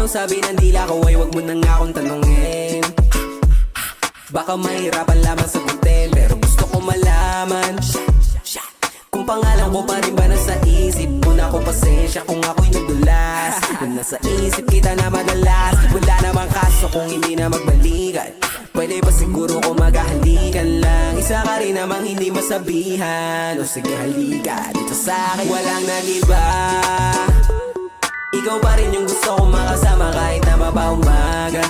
sabi ng dila ko ay wag mo na nga akong tanungin. Baka mahirapan lamang sagutin, pero gusto ko malaman kung pangalan ko pa rin ba nasa isip mo na ako. Pasensya kung ako'y nadulas. Kung nasa isip kita na madalas, wala namang kaso kung hindi na magbalikan. Pwede ba siguro kung maghahalikan lang? Isa ka rin namang hindi masabihan. O sige halika dito sa'kin, walang nag-iba. Ikaw pa rin yung gusto kong makasama kahit na mapaumaga.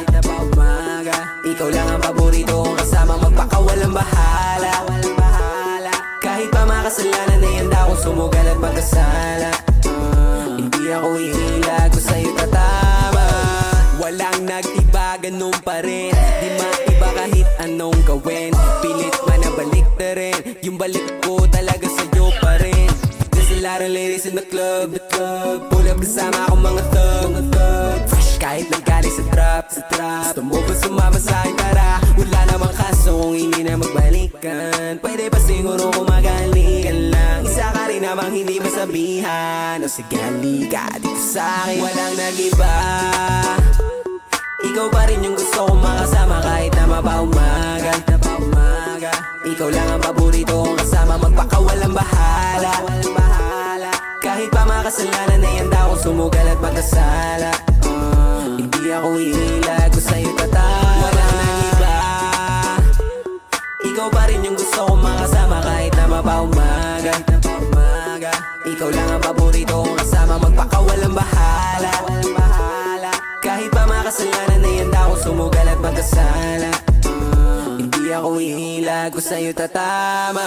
Ikaw lang ang paborito kong kasama, magpakawalang bahala. Kahit pa makasalanan na yan daw kung sumugal at magkasala. Hindi ako iilag ko sa'yo tatama. Walang nag-iba, ganun pa rin. Di maiba kahit anong gawin. Pilit man na balik na rin. Yung balik ko talaga sa'yo pa rin. There's a lot of ladies in the club. Pull up kasama akong mga thug. Fresh kahit nagkali sa trap. Gusto mo ba sumama sa'kin tara? Wala namang kaso kung hindi na magbalikan. Pwede pa siguro kung maghalikan lang. Isa ka rin namang hindi masabihan. O sige halika dito sa'kin, walang nag-iba. Ikaw pa rin yung gusto kong makasama kahit na mapaumaga. Ikaw lang ang paborito kong kasama, magpakawalang bahala. Kahit pa makasalanan na yan daw kung sumugal at magkasala. Hindi ako iilag ko sa'yo tatama. Walang nag-iba. Ikaw pa rin yung gusto kong makasama kahit na mapaumaga. Ikaw lang ang paborito kong kasama, magpakawalang bahala. Kahit pa makasalanan na yan daw kung sumugal at magkasala. Hindi ako iilag ko sa'yo tatama.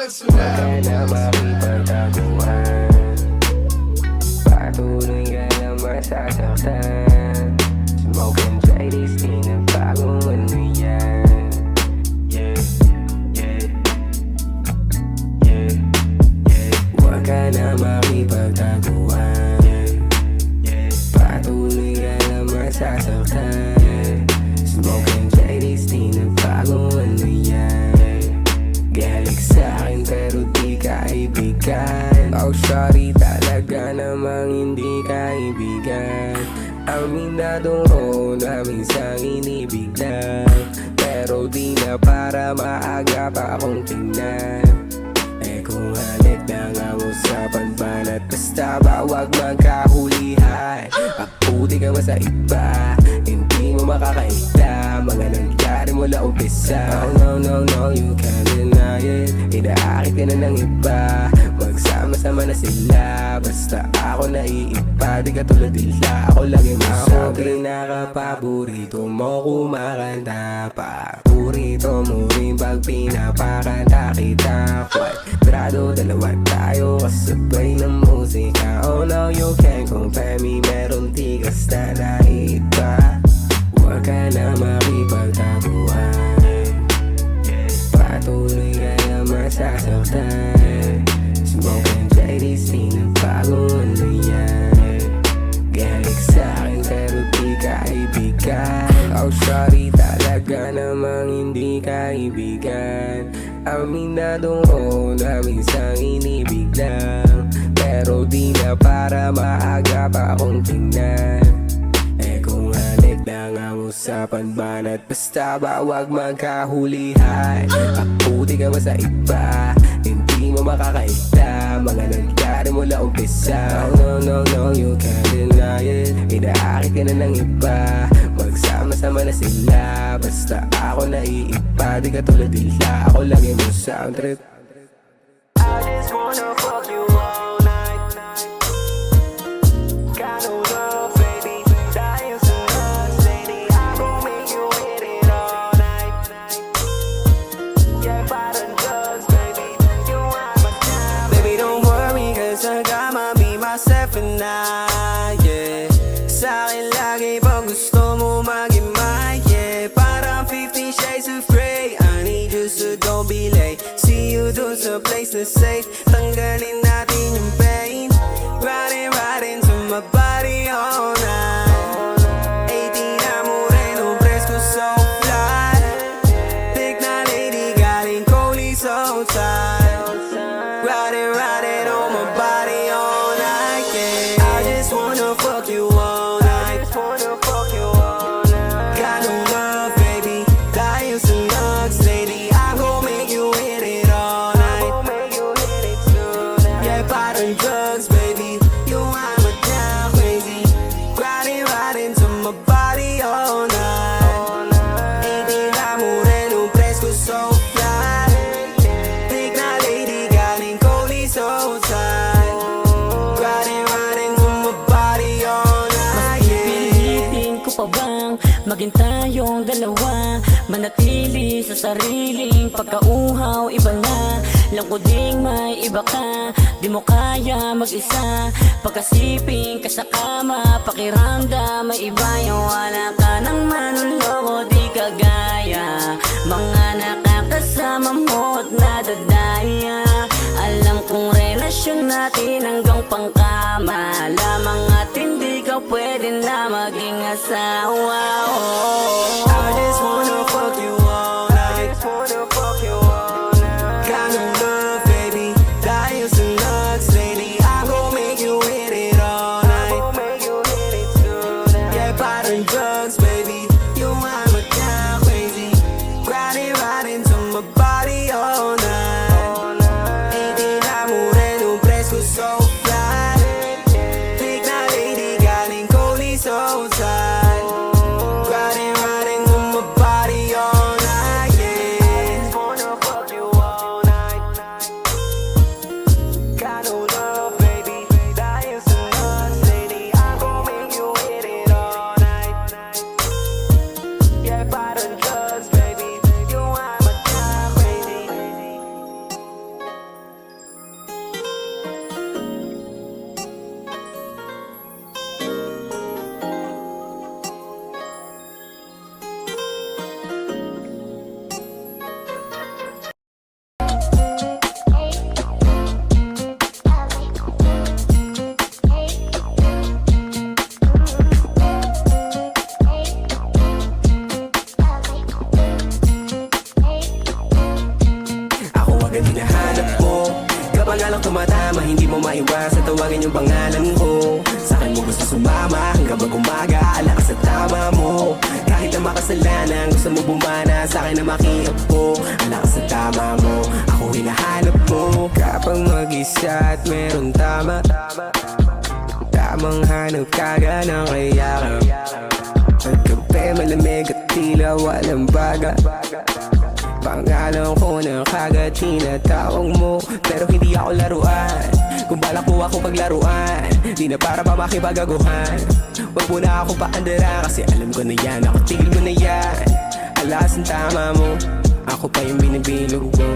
Wala na makipagtaguan, patuloy ka na masasaktan. Smoke and try this, di na bagong ano yan. Huwag ka na makipagtaguan, patuloy ka na masasaktan. Smoke and try this, di na bagong ano yan. Galik sa'kin pero di kaibigan. Oh sorry talaga namang hindi kaibigan. Aminado ko na minsan inibig lang, pero di na para maaga pa akong tingnan. Eh kung halik lang ang usapan banat, basta ba wag magkahulihan. Mabuti ka ba sa iba, hindi mo makakaita mga nangyari mula umpisa. Oh no, you can't deny it. Inaakit ka na ng iba, magsama-sama na sila. Basta ako naiiba, di ka tulad nila. Ako lagi mo sa pinaka-paborito mo kumakanta. Paborito mo rin pag pinapakanta kita. Kwadrado, dalawa tayo kasabay ng musika. Oh no, you can't compare me, meron tigas na naiiba. Huwag ka na makipagtaguan, patuloy ka na masasaktan. Smoke and try this, di na bagong ano yan. Galik sa'kin pero di kaibigan. Oh sorry talaga namang hindi kaibigan. Aminado ko na minsan inibig lang, pero di na para maaga pa akong tingnan. Eh kung halik lang ang usapan banat, basta ba wag magkahulihan. Mabuti ka ba sa iba, hindi mo makakaita mga nangyari mula umpisa. Oh no, you can't deny it. Inaakit ka na ng iba, magsama-sama na sila. Basta ako naiiba, di ka tulad nila. Ako lagi mo sound trip. I just wanna fuck you all night. Got no love, baby, dying so much, lady. I gon' make you hit it all night. Yeah, bottom drugs, baby, you are my time. Baby don't worry cause I got my me, myself and I, yeah. Sa'kin lagi pag gusto mo maging my, yeah. Parang 50 shades of grey, I need you so don't be late. See you a place that's safe. Tanggalin natin yung pain. Riding to my body all night. 18 na moreno, presko so fly. Thick na lady, galing Coley so tight. Riding on my body all night, yeah. I just wanna fuck you all night. Got no love, baby. Dying some nugs, lady. I'm gon' make you hit it all night. Yeah, bottom drugs, baby. You I'm a down crazy. Riding to my body all night. 18 na moreno, presko so fly. Thick na lady, galing Coley so tight. Riding to my body all night, yeah. Pilitin ko pa bang maging tayong dalawa? Manatili sa sariling pagkauhaw, iba na lang ko ding may iba ka. Di mo kaya mag-isa, pagkasiping ka sa kama. Pakiramdam may iba yung wala ka nang manuloko. Di ka gaya mga nakakasama mo at nadadaya. Alam kong relasyon natin hanggang pangkama lamang at hindi ka pwede na maging asawa. Oh. I just wanna fuck you all night. Got no love, baby. Dying some nuts, lady. I'm gon' make you hit it all night. Yeah, bottom drugs, baby. You I'm a down crazy. Riding to my body all night. 18 na moreno, presko so fly. Thick na lady, galing Coley so tight. Riding to my body all night, yeah. Wanna fuck you all night. Got no love, baby. Dying some nuts, lady. I'm gon' make you hit it all night. Yeah, bottom drugs, baby. You I'm a down crazy. Ako agad hinahanap mo. Kapag alang tumatama, hindi mo maiwasan tawagin yung pangalan ko. Sa'kin mo gusto sumama hanggang mag-umaga. Ala ka sa tama mo. Kahit na makasalanan, gusto mo bumana sa'kin na makiapo. Ala ka sa tama mo, ako hinahanap mo. Kapag mag-isa at meron tama, tamang hanap kaga ng kayakap. Pagkape malamig at tila walang baga. Pangalan ko na kagad tinatawag mo, pero hindi ako laruan. Kung balak mo ako paglaruan, di na para pa makipagaguhan. Wag mo na ako paandara, kasi alam ko na yan, ako tigil mo na yan. Alas ang tama mo, ako pa yung binibilog mo.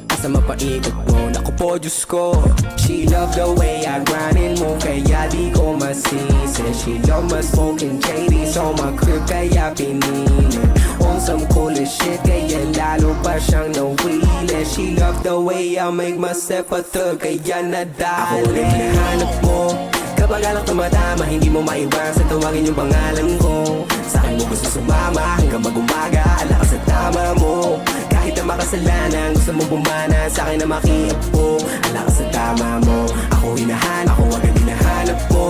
Asa mapaikot mo, naku po Diyos ko. She love the way I grindin' mo, kaya di ko masisi. She love my smoking JD's on my crib, kaya pinili. On some cool shit, kaya lalo pa siyang nawili. She love the way I make myself a thug, kaya nadali. Ako ulit hinahanap mo. Kapag alang tumatama, hindi mo maiwasan tawagin yung pangalan ko. Sa'kin mo gusto sumama hanggang mag-umaga. Ala ka sa tama mo. Kahit na makasalanan, gusto mo bumana sa'kin na makiapo. Ala ka sa tama mo, ako hinahanap, ako agad hinahanap mo.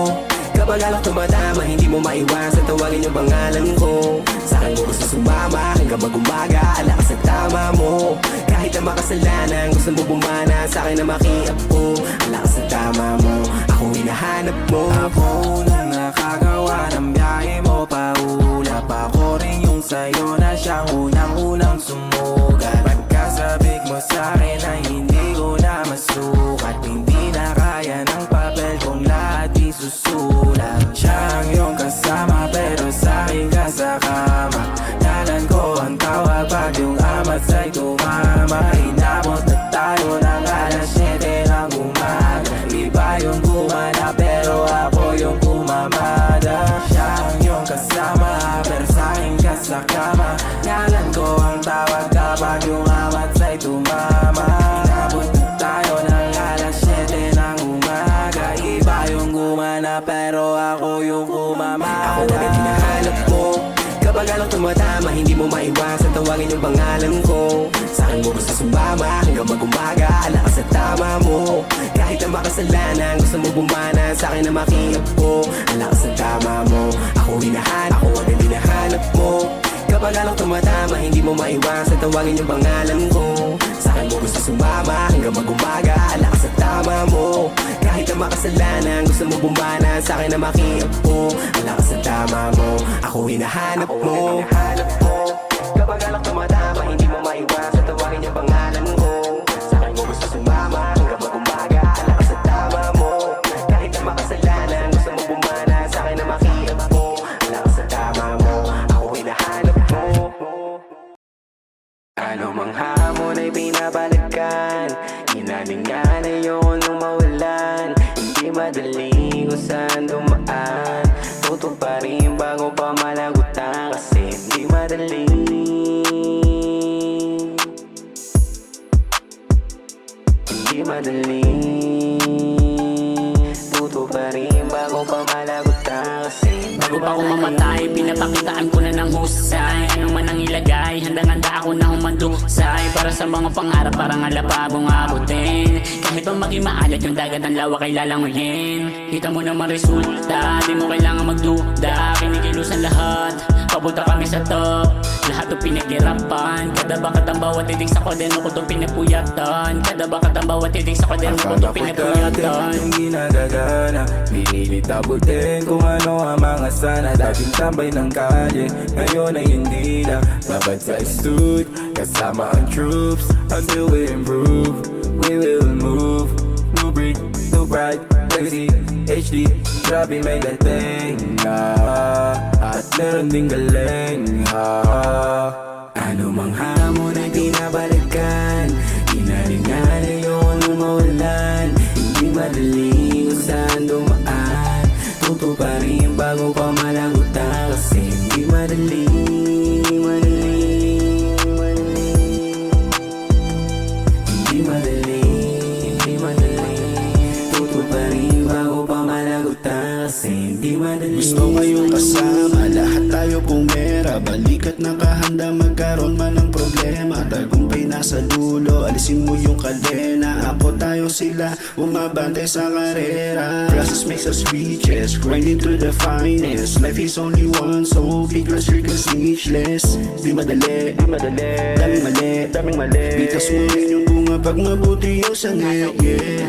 Kapag alang tumatama, hindi mo maiwasan tawagin yung pangalan ko. Sa'kin mo gusto sumama hanggang mag-umaga. Ala ka sa tama mo. Kahit na makasalanan, gusto mo bumana sa'kin na makiapo. Ala ka sa tama mo, ako hinahanap mo. Ako na nakagawa ng biyahe mo paulap. Ako rin yung sa'yo na siyang unang-unang sumugat. Pagkasabik mo sa'kin ay hindi ko na masukat. Hindi na kaya ng papel kung lahat isusulat. Siya ang iyong kasama pero sa'kin ka sa kama. Nalan ko ang tawag pag yung amat sa'y tumama. Inabot na tayo ng alas 7 ng umaga. Iba yung gumana pero ako yung kumana. ako yung kumamada. Ako agad hinahanap mo. Kapag anong tumatama, hindi mo maiwasan tawagin yung pangalan ko. Sa'kin mo gusto sumama hanggang mag-umaga. Alakas sa tama mo. Kahit na makasalanan, gusto mo bumana. Sa'kin na makiap ko. Alakas sa tama mo. Ako hinahanap, ako agad hinahanap mo. Kapag anong tumatama, hindi mo maiwasan tawagin yung pangalan ko. Sa'kin mo gusto sumama hanggang mag-umaga. Alakas sa tama mo. Kahit na makasalanan, gusto mo bumana. Sa'kin na makiap ko. Alakas sa tama mo. Ako hinahanap mo. Kapag anong tumatama, hindi mo maiwasan tawagin yung pangalan ko. Sa'kin mo gusto sumama hanggang mag-umaga. Alakas sa tama mo. Kahit na makasalanan, gusto mo bumana. Sa'kin na makiap ko. Alakas sa tama mo. Ako hinahanap mo. Ano mang hamon ay pinabalikan. Inaningan ayoko nung mawalan. Hindi madali kung saan dumaan. Tutok pa rin bago pa malagutan. Kasi hindi madali. Hindi madali. Tutok pa rin bago pa malagutan. Kasi Bago pa ako mamatay, pinapakitaan ko na ng husay. Anong man ang ilagay, handang-handa ako na humandusay. Para sa mga pangarap, parang alapabong abutin. Kahit pa maging maalat yung dagat ng lawa kay lalanguyin. Kita mo naman resulta, di mo kailangan magduda. Kinikilusan lahat, papunta kami sa top. Lahat ito pinaghirapan. Kada bakat ang bawat titig sa kwadeno ko itong pinapuyatan. Kada bakat ang bawat titig sa kwadeno ko itong pinapuyatan. Yung ginagagana, pinilit abutin kung ano ang mga sana. Dating tambay ng kalye, ngayon ay hindi na. Babad sa stood, kasama ang troops. Until we improve, we will move. New breed, new bright, crazy, HD. Grabe may dating at meron ding galing ano mang hamon ay pinabalikan. Inalingan ayoko nung mawalan. Hindi madali kung saan dumaan. Tuto pa rin bago pa malagutan. Kasi hindi madali. Hindi madali. Tuto pa rin bago pa malagutan. Kasi hindi madali. Gusto kayong kasama, lahat tayo pumera. Balikat nakahanda, magkaroon man ng problema. Tagumpay nasa dulo, alisin mo yung kadena. Ako tayo sila, umabante sa karera. Process makes us riches, grinding to the finest. Life is only one, so because you're speechless. Di madali, daming mali. Bitas mo rin yung bunga pag mabuti yung sangit, yeah.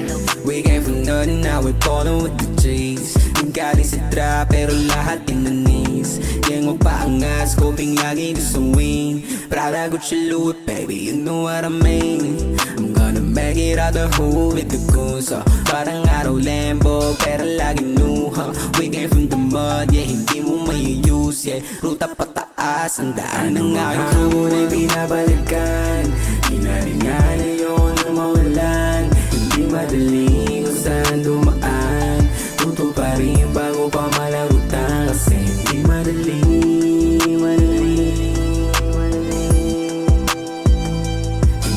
We came from nothing, now we're falling with the G's. Yung galing sa trap, pero lahat inanis. Yang magpaangas, coping lagi gusto win. Prada, Gucci, Louis, baby, you know what I mean. I'm gonna make it out the hood with the goons. Parang araw Lambo, pero lagi nuha. We came from the mud, yeah, hindi mo may-use, yeah. Ruta pataas, ang daan ng aking crew na pinabalikan. Inalingan ayoko nang mawalan. Hindi madali kung saan dumaan. Tuto pa rin bago pa malagutan. Kasi hindi madali.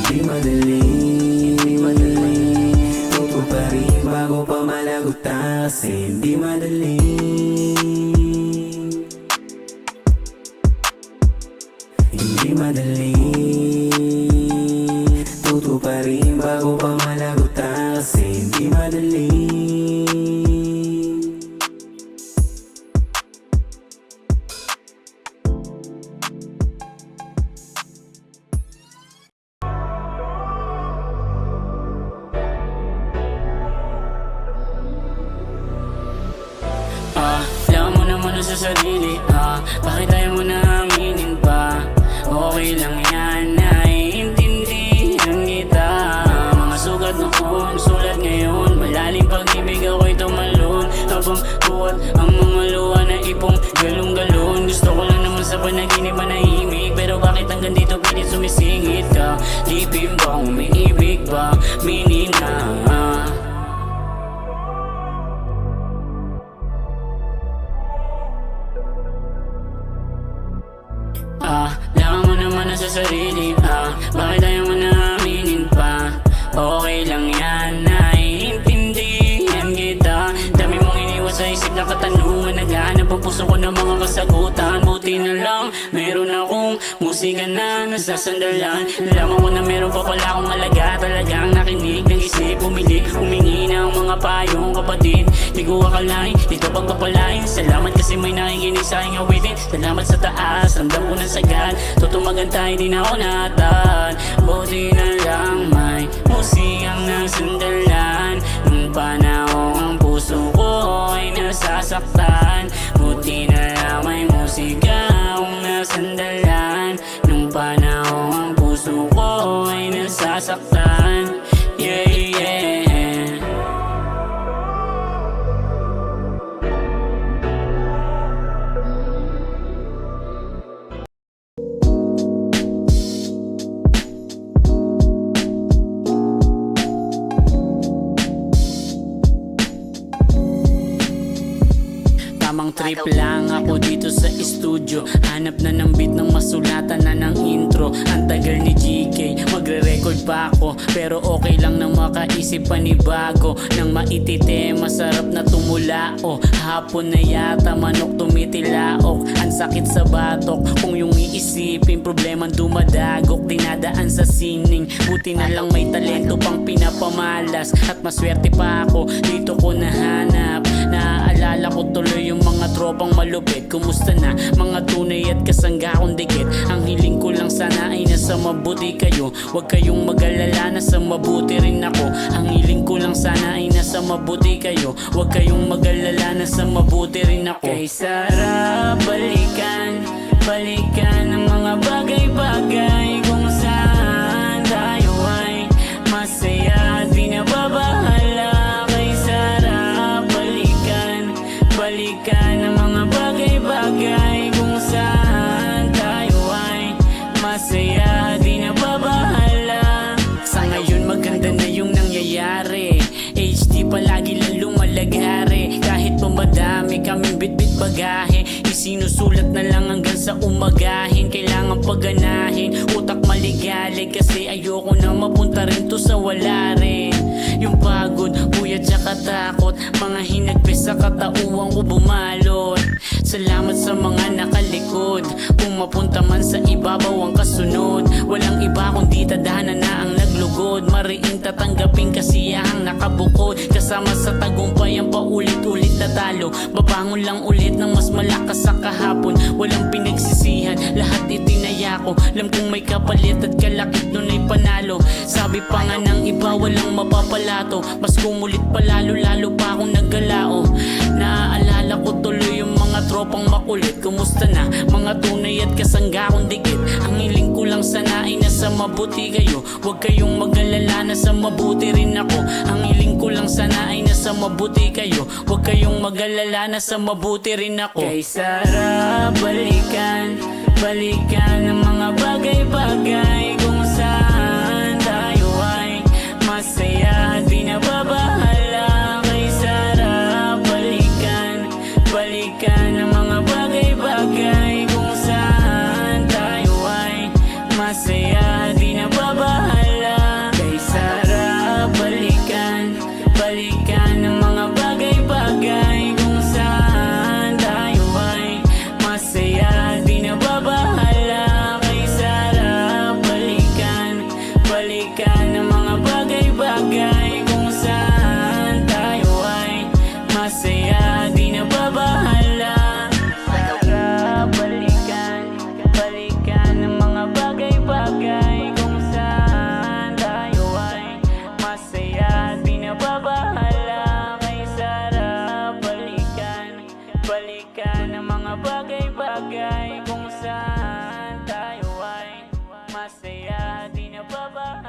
Hindi madali. Tuto pa rin bago pa malagutan. Kasi hindi madali. Hindi madali. Tuto pa rin bago pa malagutan. Kasi hindi madali. Alam mo naman sa sarili, bakit tayo mo na aminin pa? Okay lang yan, naiintindihan kita. Mga sugat na kung sulat ngayon, malalim pag-ibig ako'y tumalon. Habang buhat ang mga luha na ipong galong-galon. Gusto ko lang naman sa panaginip manahimik, pero bakit hanggang dito pilit sumisingit ka? Lipin ba, umiibig ba, minina? Alam mo naman na sa sarili, bakit tayo mo na aminin pa? Okay lang yan, naiintindihan kita. Dami mong iniwas sa isip na katanungan. puso ko ng mga kasagutan. Buti na lang, meron akong musika na nasasandalan. Nalaman ko na meron pa pala akong alaga. Talagang nakinig, nag-isip, umili, humingi ng mga payong kapatid. Di ko akalain, dito pagpapalain. Salamat kasi may nakikinig sa aking awitin. Salamat sa taas, ramdam ko ng sagad. Tutumagan tayo, di na ako natan. Buti na lang may musikang nasandalan. Nung panahon ang puso ko ay nasasaktan. Buti na lang may musikang nasandalan. Nung panahon ang puso ko ay nasasaktan. Yeah, yeah. Tamang trip lang ako dito sa studio. Hanap na ng beat ng masulatan na ng intro. Ang tagal ni GK, magre-record pa ako. Pero okay lang na makaisip panibago. Nang maitite, masarap na tumulao. Hapon na yata, manok tumitilaok. Ang sakit sa batok, kung yung iisipin problemang dumadagok. Dinadaan sa sining, buti na lang may talento pang pinapamalas. At maswerte pa ako, dito ko nahanap. Naaalala ko tuloy yung mga tropang malupit. Kumusta na mga tunay at kasangga kong dikit. Ang hiling ko lang sana ay nasa mabuti kayo. Huwag kayong mag-alala, nasa mabuti rin ako. Ang hiling ko lang sana ay nasa mabuti kayo. Huwag kayong mag-alala, nasa mabuti rin ako. Kay sarap balikan, balikan ang mga bagay-bagay kung saan tayo ay masaya, di na babahala. Kay sarap balikan, balikan ang mga bagay-bagay kung saan tayo ay masaya, di na babahala. Sa ngayon maganda na yung nangyayari. HD palagi lang lumalagari. Kahit pa madami kaming bit-bit bagahe, isinusulat na lang hanggang sa umagahin. Kailangan paganahin, utak maligalig. Kasi ayoko na mapunta rin to sa wala rin. Yung pagod, puyat tsaka takot, mga hinagpis sa katauhan ko bumalot. Salamat sa mga nakalikod, kung mapunta man sa ibabaw ang kasunod. Walang iba kundi tadhana na ang naglugod. Mariing tatanggapin kasiyahang nakabukod. Kasama sa tagumpay ang paulit-ulit na talo. Babangon lang ulit ng mas malakas sa kahapon. Walang pinagsisihan, lahat itinaya ko. Alam kong may kapalit at kalakit nun ay panalo. Sabi pa nga ng iba walang mapapalato. Mas kumulit pa lalo pa akong naggalao. Naaalala ko tuloy yung mga tropang makulit. Kumusta na mga tunay at kasangga kong dikit. Ang hiling ko lang sana ay nasa mabuti kayo. Huwag kayong mag-alala, nasa mabuti rin ako. Ang hiling ko lang sana ay nasa mabuti kayo. Huwag kayong mag-alala, nasa mabuti rin ako. Kay sarap balikan, balikan ang mga bagay-bagay kung saan tayo ay masaya, di na babahala. Kay sarap balikan, balikan ang mga bagay-bagay kung saan tayo ay masaya, di na babahala. Kay sarap balikan, balikan ang mga bagay-bagay kung saan tayo ay masaya, di na babahala. Kay sarap balikan, balikan ang mga bagay-bagay kung saan tayo ay masaya, di na babahala. Sarap balikan, balikan ang mga bagay-bagay kung saan tayo ay masaya, di na babahala. Kay sarap balikan, balikan ang mga bagay-bagay kung saan tayo ay masaya, di na babahala.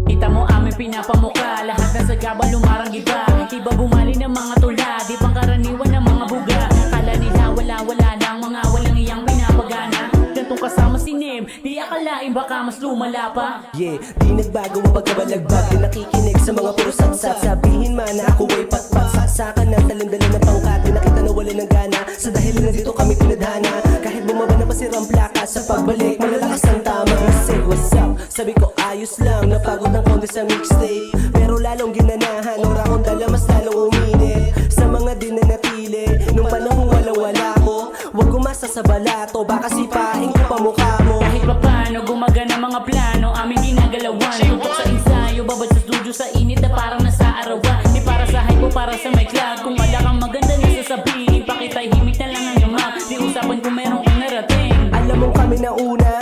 Kita mo aming pinapamukha, lahat na sa gaba lumarang iba. Iba bumali ng mga tula, di pang karaniwan ng mga buga. Kala nila wala lang, mga walang iyang pinapagana. Gantong kasama si Nem, di akalain baka mas lumala pa. Yeah, di nagbago ang pagkabalagbag. Di nakikinig sa mga puro satsat. Sabihin man na ako ay patpat. Saksakan ng talim-dalim ng pangkat. Di nakita na wala ng gana. Sa dahil na dito kami tinadhana. Kahit bumaba na pasirang plaka. Sa pagbalik malalakas ang tama. Say what's up, sabi ko ayos lang. Napagod ng konti sa mixtape, pero lalong ginanahan. Ora kong dala mas lalong uminit sa mga di na natili. Nung panahon walang-wala ko, huwag umasa sa balato. Baka sipain ko pa mukha mo. Kahit pa paano gumagana mga plano, aming ginagalawan. Tutok sa ensayo, babad sa studio sa init na parang nasa arawan. Di para sa hype o para sa may club. Kung wala kang maganda na sasabihin, pakitahimik na lang ang yamak. Di usapan kung meron kang narating. Alam mo kami na una,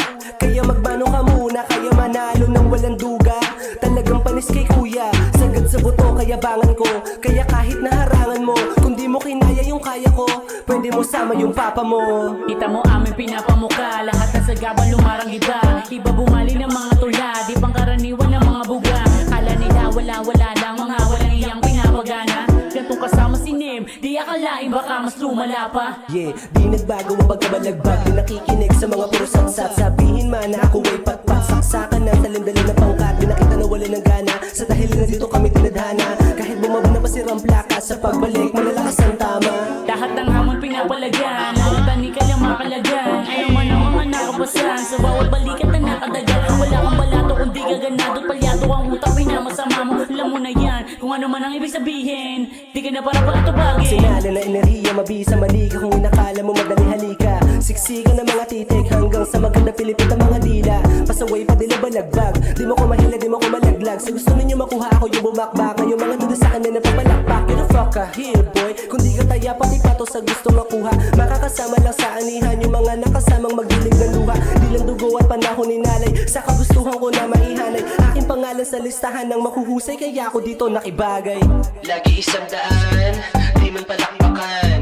kaya magbano ka muna. Kaya manalo ng walang duga. Talagang panis kay kuya, sagad sa buto kaya bangan ko. Kaya kahit naharangan mo, kung di mo kinaya yung kaya ko, pwede mo sama yung papa mo. Kita mo aming pinapamuka, lahat na sa gaban lumarang iba. Iba bumali ng mga tula, di pang karaniwan ng mga buga. Kala nila wala lang, mga walang iyang pinapagana. Gantong kasama si Nim, di akalain baka mas lumala pa. Yeah, di nagbago ang pagkabalagbag. Di nakikinig sa mga puro satsat. Sabihin man na ako ay patpat. Saksakan ng talim-dalim ng pangkat. Di nakita na wala ng gana. Sa dahil na dito kami tinadhana. Kahit bumaba na pasirang plaka. Sa pagbalik malalakas ang tama. Lahat ng hamon pinapalagan, mga tanika lang makalagan. Ayaw man ang mga nakapasan, sa bawat balikat na nakadagan. Wala kang balato kung di gaganado, palyato ang utak pinamasama mo. Alam mo na yan, kung ano man ang ibig sabihin. Di ka na para patubagin. Sinala na enerhiya, mabisa mali ka. Kung inakala mo madali halika. Siksikan ng mga titik hanggang sa maganda pilipit ang mga dila. Pasaway pa dila balagbag. Di mo ko mahila, di mo ko malaglag. Sa gusto ninyo makuha ako yung bumakbak. Na yung mga duda sa akin na napapalakpak. You the fuck a here boy. Kung di ka taya pati pato sa gusto makuha. Makakasama lang sa anihan yung mga nakasamang magdilig ng luha. Di lang dugo at panahon ni nalay. Sa kagustuhan ko na maihanay. Aking pangalan sa listahan ng mahuhusay. Kaya ako dito nakibagay. Lagi isang daan, di man palakpakan.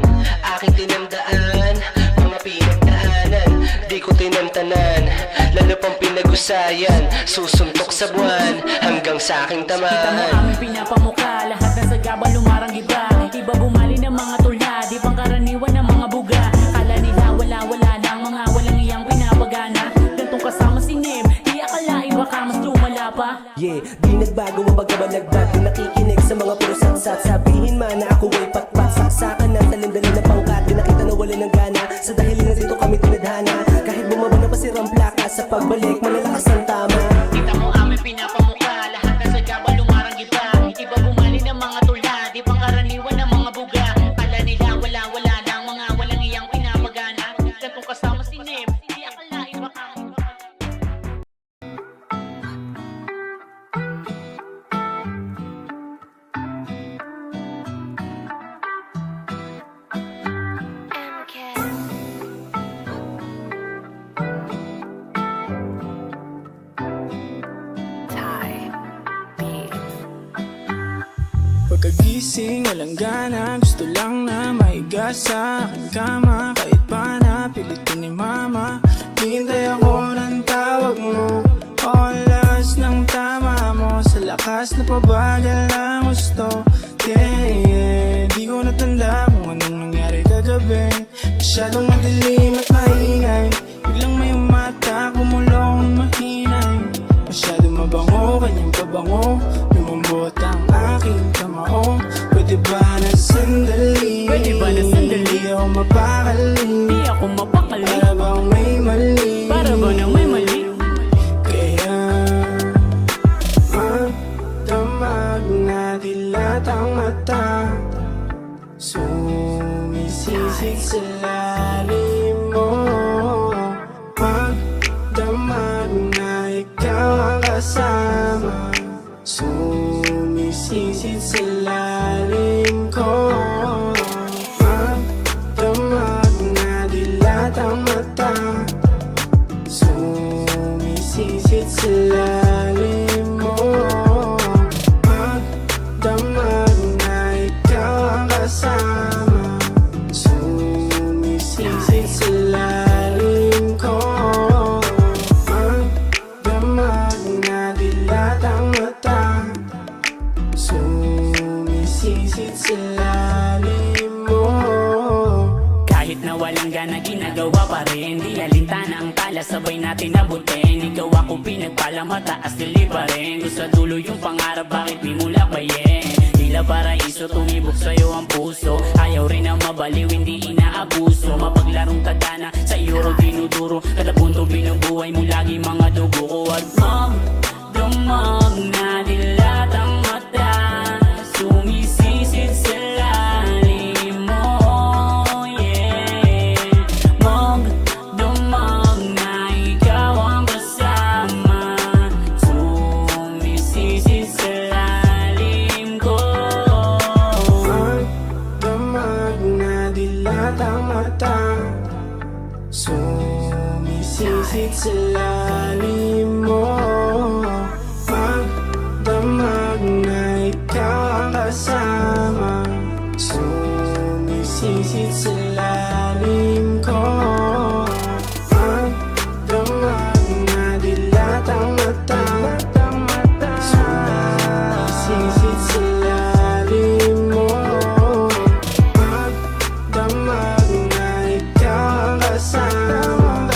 Aking tinamdaan, mga pinagdaanan. Di ko tinamtanan, lalo pang pinag-usayan. Susuntok sa buwan, hanggang sa aking Kita mo tamaan. aming pinapamuka, lahat na sa gaban lumarang iba. Iba bumali ng mga tula, di pang karaniwan ng mga buga. Kala nila wala lang, mga walang iyang pinapagana. Gantong kasama si Nim, di akalain baka mas lumala pa. Yeah, di nagbago ang pagkabalagbag. Di nakikinig sa mga puro satsat. Sabihin man na ako ay patpat. Saksakan ng talim-dalim ng pangkat. Di nakita na wala ng gana. Sa dahil na dito kami tinadhana. Kahit bumaba na pasirang plaka. Sa pagbalik malalakas ang tama. Kita mo aming pinapamuka, lahat na sa gaban lumarang iba. Iba bumali ng mga tula, di pang karaniwan ng mga buga. Kala nila wala lang, mga walang iyang pinapagana. Gantong kasama si Nim, di akalain baka Pagkagising, walang gana. Gusto lang na maiga sa aking kama. Kahit pa napilitin ni mama, hintay ako ng tawag mo. Oras ng tama mo, sa lakas na pabagal ng gusto. Yeah, di ko natanda kung anong nangyari kagabi. Masyadong madilim at maingay. Biglang may mata, kumulong mahinay. Masyadong mabango, kanyang pabango. Lumambot ang aking kamao. Pwede ba na sandali? Pwede ba na sandali? Di ako mapakali. di ako mapakali. Para bang may mali? Para ba na may mali? Kaya magdamag na dilat ang mata. Sumisisid sa lalim mo. Magdamag na ikaw ang kasama. Sumisisid sa lalim ko. Magdamag na dilat ang mata. Sumisisid sa lalim mo. Magdamag na ikaw ang kasama. Sumisisid sa lalim ko. Magdamag na dilat ang mata. Sumisisid sa lalim mo. Kahit na walang gana ginagawa pa rin, di alintana ang tala, sabay natin abutin. din ikaw ako pinagpalang mataas delivery. Gusto sa dulo yung pangarap, bakit di mo lakbayin? Tila paraiso, tumibok sa'yo ang puso. Ayaw rin ang mabaliw, hindi inaabuso. Mapaglarong tadhana, sa iyo ro dinuduro. Kada punto binubuhay mo lagi mga dugo ko. At magdamag na dilat ang mata, sumisisid sa lalim mo, yeah. Magdamag na ikaw ang kasama, sumisisid sa lalim ko. Magdamag na dilat ang mata, sumisisid sa lalim mo. Magdamag na ikaw ang kasama, sumisisid sa lalim ko. Magdamag na dilat ang mata, sumisisid sa lalim mo. Magdamag na ikaw ang kasama,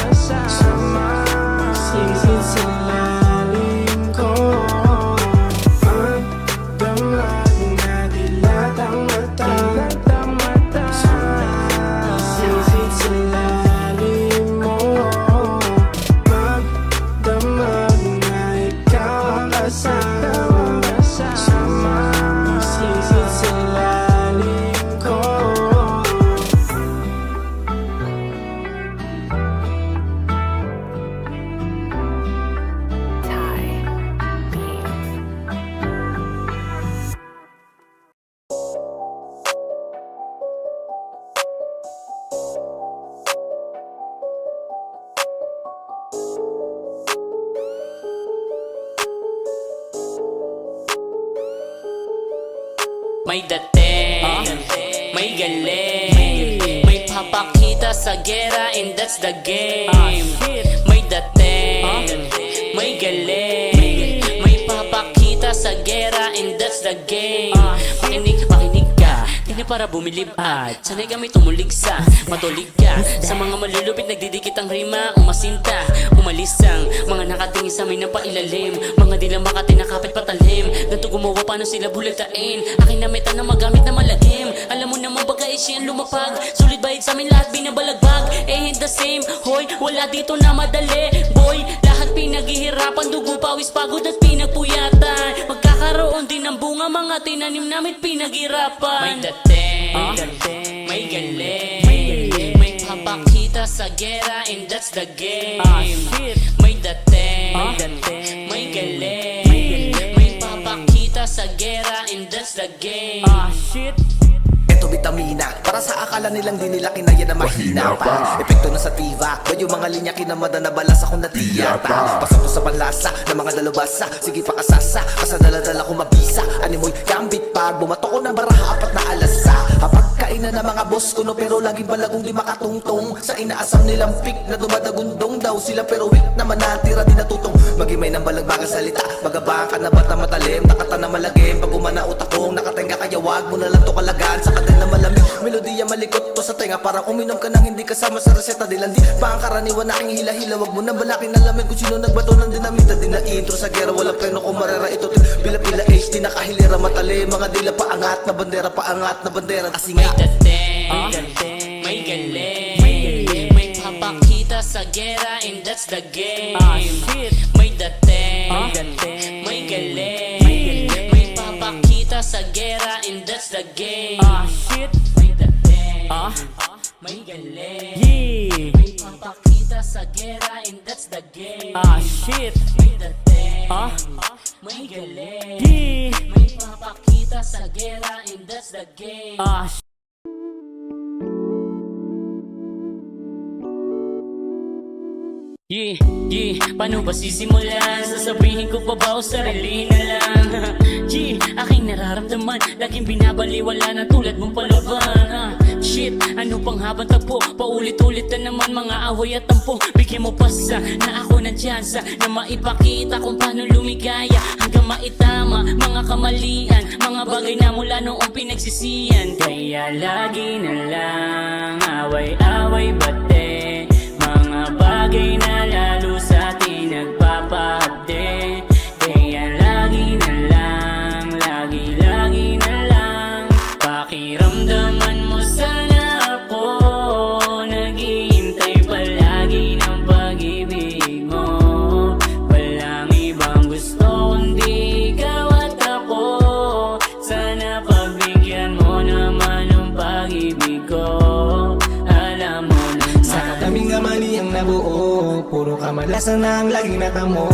sumisisid sa lalim ko. Magdamag na dilat ang mata, sumisisid sa lalim mo. Magdamag na ikaw ang kasama, sumisisid sa lalim ko. May dating, may galing, may papakita sa gera and that's the game. May dating, may galing, may papakita sa gera and that's the game. Makinig ka, di na para bumilib at sanay kami tumulig sa matulig ka. Sa mga malulupit nagdidikit ang rima, umasinta, umalis ang mga nakatingin sa amin ng pailalim. Mga di lang makatinakapit patalim, ganito gumawa paano sila bulagtain. Akin na meta na magamit na malagim. Alam mo naman baga siyang lumapag, sulit bahid sa amin lahat binabalagbag. Eh the same, hoy, wala dito na madali. Boy, lahat pinaghihirapan, dugo, pawis, pagod at pinagpuyatan. Magkakaroon din ng bunga mga tinanim namin pinaghirapan. May dating, may galing, may papakita sa gera and that's the game. May dating, may galing, may papakita sa gera and that's the game. Eto vitamina, para sa akala nilang di nila kinaya na mahina pa. Epekto na sa tiba, ba yung mga linya kinamada na balas ako na tiyata. Pasok ko sa panlasa ng mga dalubasa, sige pa kasasa, kasadala-dala ko mabisa. Animoy gambit pag bumato ko ng baraha, 4 na alasa. Hapag kainan ng mga boss ko no, pero laging balagong di makatungtong. Sa inaasam nilang pick na dumadagundong daw sila, pero weak naman natira di natutong. Magimay ng balagbagang salita, magabaka na ba't na matalim, takata na malagim. Pag umana utak kong nakatenga, kaya wag mo na lang to kalagaan. Sa kadal na malamig, melodiya malikot to sa tenga, parang uminom ka nang hindi kasama sa reseta. Dilandi pa ang karaniwan na aking hila-hila, wag mo na balakin alamin kung sino nagbato ng dinamita. Di na intro sa gera, walang preno kung marara ito. Pila-pila HD na kahilera matalim, mga dila paangat na bandera, paangat na bandera. Kasi nga may galing, may papakita sa gera and that's the game. May dating, may galing, may papakita sa gera and that's the game. May dating, may galing, may papakita sa gera and that's the game. May dating, may galing, may papakita sa gera and that's the game. Paano ba sisimulan? Sasabihin ko pa ba o sarili na lang? Aking nararamdaman, laging binabaliwala na tulad mong palaban. Shit, ano pang habang tagpo? Paulit-ulit na naman mga away at tampo. Bigyan mo pasa na ako ng tsansa na maipakita kung paano lumigaya hanggang maitama mga kamalian, mga bagay na mula noong pinagsisiyan. Kaya lagi na lang away-away bate, mga bagay na lalo sa atin Kadalasan na ang laging natamo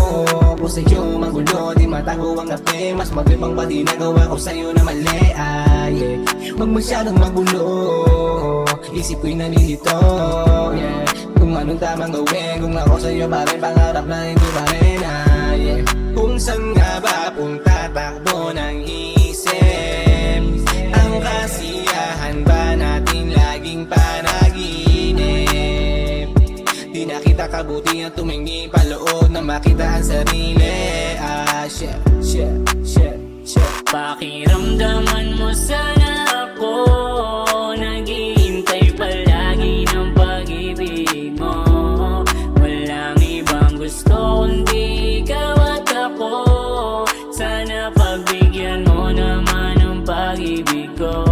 kung sa'yo magulo, di matago ang ngapin. Mas magribang pa di nagawa ko sa'yo na mali. Yeah. Huwag masyadong magulo, isip ko'y nalilito. Yeah. Kung anong tamang gawin, kung ako sa'yo pa rin, pangarap na hindi pa rin. Yeah. Kung saan nga ba punta takbo ng isip, ang kasiyahan ba natin laging panaginip? Di na kita kabuti ang tumingin paloob na makita ang sarili. Shit. Pakiramdaman mo sana ako, naghihintay palagi ng pag-ibig mo. Walang ibang gusto kundi ikaw at ako. Sana pagbigyan mo naman ng pag-ibig ko.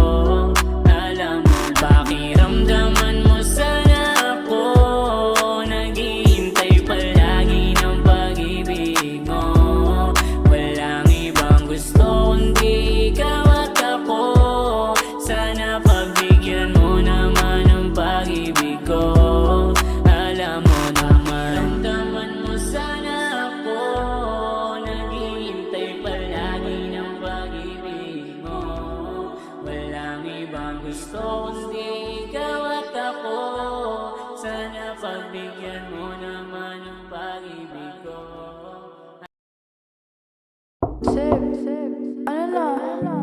Alam mo, pakiramdaman mo sana ako, naghihintay palagi ng pag-ibig mo. Walang ibang gusto kundi ikaw at ako. Sana pagbigyan mo naman ng pag-ibig ko. Alam mo naman, ramdaman mo sana ako, naghihintay palagi ng pag-ibig mo. Walang ibang gusto kundi ikaw at ako. Sana pagbigyan mo naman ng pag-ibig ko. Seb, ano na?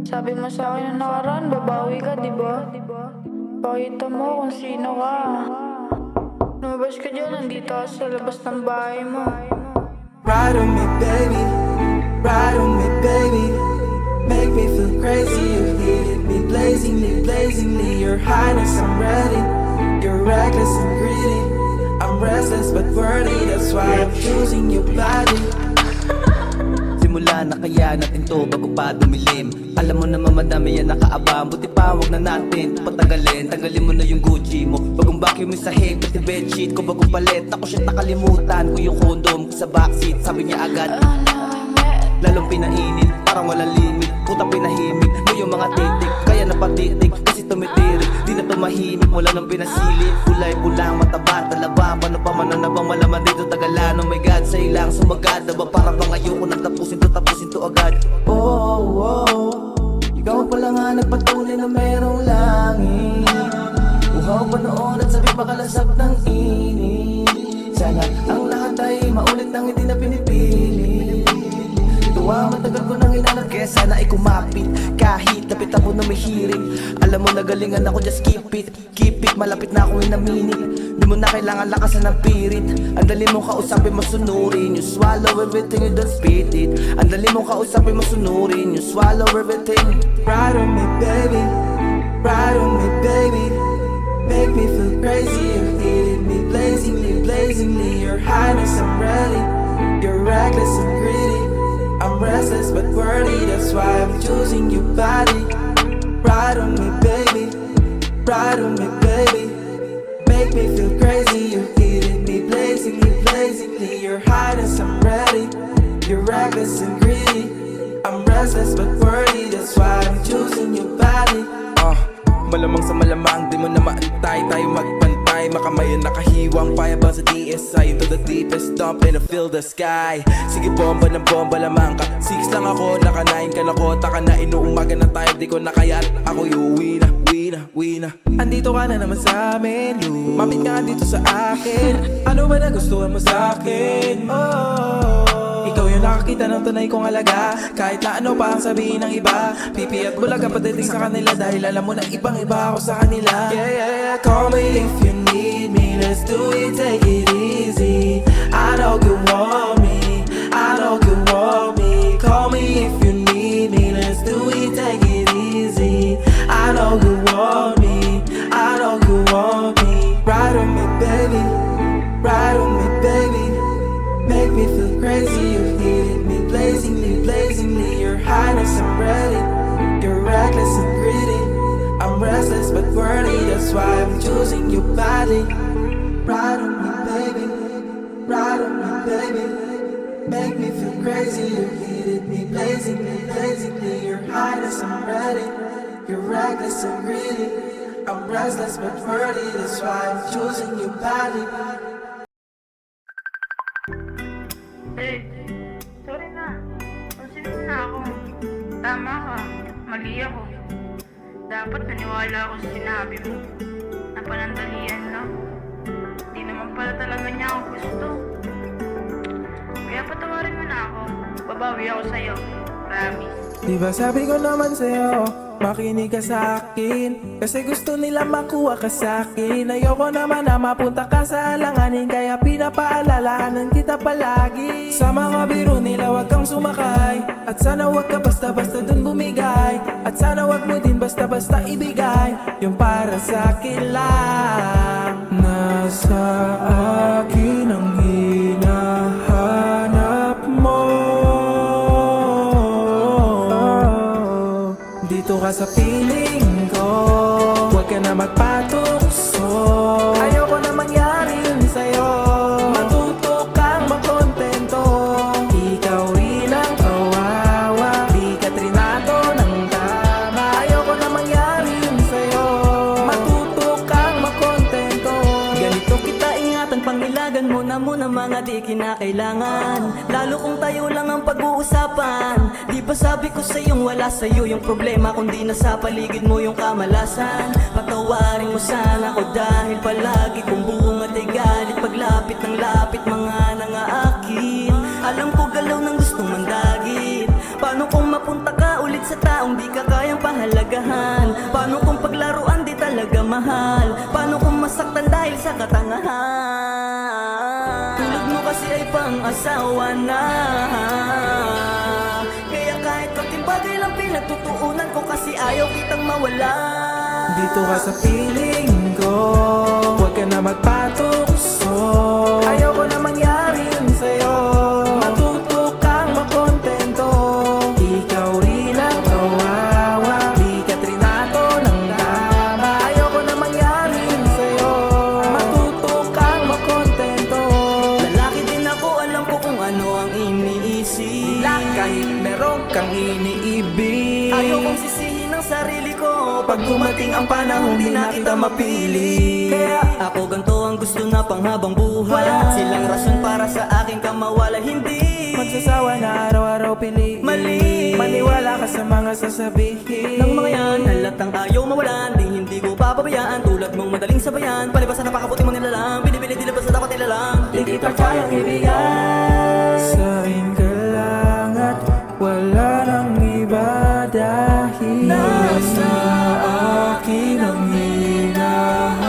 Sabi mo sa akin na nakaraan, babawi ka, di ba? Pakita mo kung sino ka. Lumabas ka dyan, nandito ka sa labas ng bahay mo. Ride on me, baby. Ride on me, baby. Make me feel crazy. You hit me blazingly. Your highness, I'm ready. You're reckless and greedy. I'm restless but worthy. That's why I'm choosing your body. Simula na kaya natin to bago pa dumilim. Alam mo naman madami yan nakaabang, buti pa wag na natin patagalin. Tanggalin mo na yung Gucci mo, bagong vacuum yung sahig, pati bedsheet ko bagong palit. Ako siya nakalimutan ko yung condom ko sa backseat. Sabi niya agad, lalong pinainit, parang walang limit. Puta pinahimik mo yung mga titik, kaya napatitig kasi tumitirik. Di na tumahimik, wala nang pinasilip. Kulay pulang, mataba, talaba, paano pa mananabang malaman dito tagalan. Oh my God, sa ilang sumagad na ba para bang ayoko nang tapusin to agad. Ikaw pala nga nagpatunay na merong langit. Uhaw pa noon at sabi pakalasap ng init. Sana ang lahat ay maulit nang hindi na pinipili. Tuwa matagal ko nang hinanap kaya sana ay kumapit. Kahit lapit ako na may hearing, alam mo nagalingan ako, just keep it. Malapit na ako in a minute. Di mo na kailangan lakasan ng pirit. Ang dali mong kausapin mo sunurin. You swallow everything, you don't spit it. Ang dali mong kausapin mo sunurin. You swallow everything. Ride on me, baby. Ride on me, baby. Make me feel crazy. You hit me blazingly. Your highness, I'm ready. You're reckless and greedy. I'm restless but worthy. That's why I'm choosing your body. Ride on me, baby. Ride on me, baby. Make me feel crazy. You hit me blazingly. Your highness, I'm ready. You're reckless and greedy. I'm restless but worthy. That's why I'm choosing your body. Malamang sa malamang, di mo na maantay. Tayo magpantay, makamayan nakahiwang. Payabang sa DSI, into the deepest dump and I feel the sky. Sige bomba ng bomba lamang ka. 6 lang ako, naka 9 ka na ko. Taka na inuumaga na tayo, di ko na kaya. Ako uuwi na. Andito ka na naman sa amin, lumapit ka dito sa akin. Ano ba nagustuhan mo sa akin? Ikaw yung nakakita ng tunay kong alaga. Kahit na ano pa ang sabihin ng iba, pipi at bulaga padating sa kanila. Dahil alam mo na ibang iba ako sa kanila. Yeah, call me if you need me. Let's do it, take it easy. I know you want me, I know you want me. Call me if you need me. Let's do it, take it easy. I know you want me, I know you want me. Ride on me, baby. Ride on me, baby. Make me feel crazy. You hit me blazingly. Your highness, I'm ready. You're reckless and greedy. I'm restless but worthy. That's why I'm choosing your body. Ride on me, baby. Ride on me, baby. Make me feel crazy. You hit me blazingly. Your highness, I'm ready. You're reckless and greedy. I'm restless but worthy. That's why I'm choosing your body. Tama ka. Mali ako. Dapat naniwala ako sa sinabi mo. Na panandalian lang. Di naman pala talaga niya ako gusto. Kaya patawarin mo na ako. Babawi ako sa'yo. Promise. Di ba sabi ko naman sa'yo, makinig ka sa akin. Kasi gusto nila makuha ka sa akin. Ayoko naman na mapunta ka sa alanganin, kaya pinapaalalahanan kita palagi. Sa mga biro nila wag kang sumakay, at sana wag ka basta-basta dun bumigay. At sana wag mo din basta-basta ibigay yung para sa akin lang. Nasa akin ang hinahanap mo. Dito ka sa piling ko, huwag ka na magpatukso. Ayoko na mangyari yun sa'yo. Matuto kang makontento. Ikaw rin ang kawawa, di ka trinato ng tama. Ayoko na mangyari yun sa'yo. Matuto kang makontento. Ganito kita ingatan, pangilagan mo na muna mga di kinakailangan. Lalo kung tayo lang ang pag-uusapan. Di ba sabi ko sa'yong wala sa'yo yung problema, kundi nasa paligid mo yung kamalasan. Patawarin mo sana ako dahil palagi kong bungat ay galit. Paglapit ng lapit mga nangaakin, alam ko galaw ng gustong mandagit. Paano kung mapunta ka ulit sa taong di ka kayang pahalagahan? Paano kung paglaruan di talaga mahal? Paano kung masaktan dahil sa katangahan? Tulad mo kasi ay pang-asawa na, kaya kahit konting bagay lang pinagtutuunan ko, kasi ayaw kitang mawala. Dito ka sa piling ko, huwag ka na magpatukso. Ayoko na mangyari yun sa'yo. Matuto kang makontento. Ikaw rin ang kawawa, di ka trinato ng tama. Ayoko na mangyari yun sa'yo. Matuto kang makontento. Lalaki din ako, alam ko kung ano ang iniisip. Kahit meron kang iniibig, Ayaw kong sisihin ang sarili ko pag dumating ang panahon di na kita mapili. Kaya ako ganito ang gusto na panghabang buhay. Wala silang rason para sa akin ka mawala, hindi magsasawa na araw-araw piliin. mali. Maniwala ka sa mga sasabihin Ng mga yan, halatang ayaw mawalan, di hindi ko papabayaan. Tulad mong madaling sabayan, palibasan napakabuti mong nilalang. Pinipili di labas na dapat nilalang, di kita kayang ibigay. Sa'kin ka lang at wala nang iba, dahil nasa akin ang hinahanap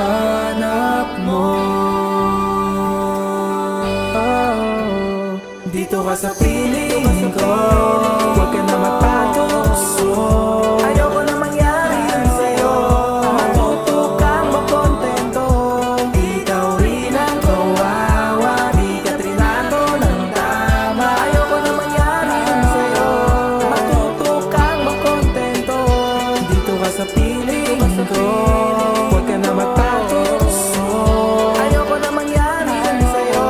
mo. Dito ka sa piling ko, huwag ka na magpatukso. Ayoko na mangyari yun sa'yo. Matuto kang makontento. Ikaw rin ang kawawa, di ka trinato ng tama. Ayoko na mangyari yun sa'yo. Matuto kang makontento. Dito ka sa piling ko, huwag ka na magpatukso. Ayoko na mangyari yun sa'yo.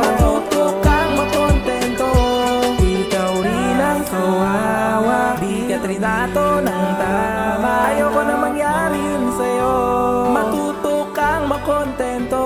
Matuto kang makontento. Ikaw rin ang kawawa, di ka trinato ng tama. Ayoko na mangyari yun sa'yo. Matuto kang makontento.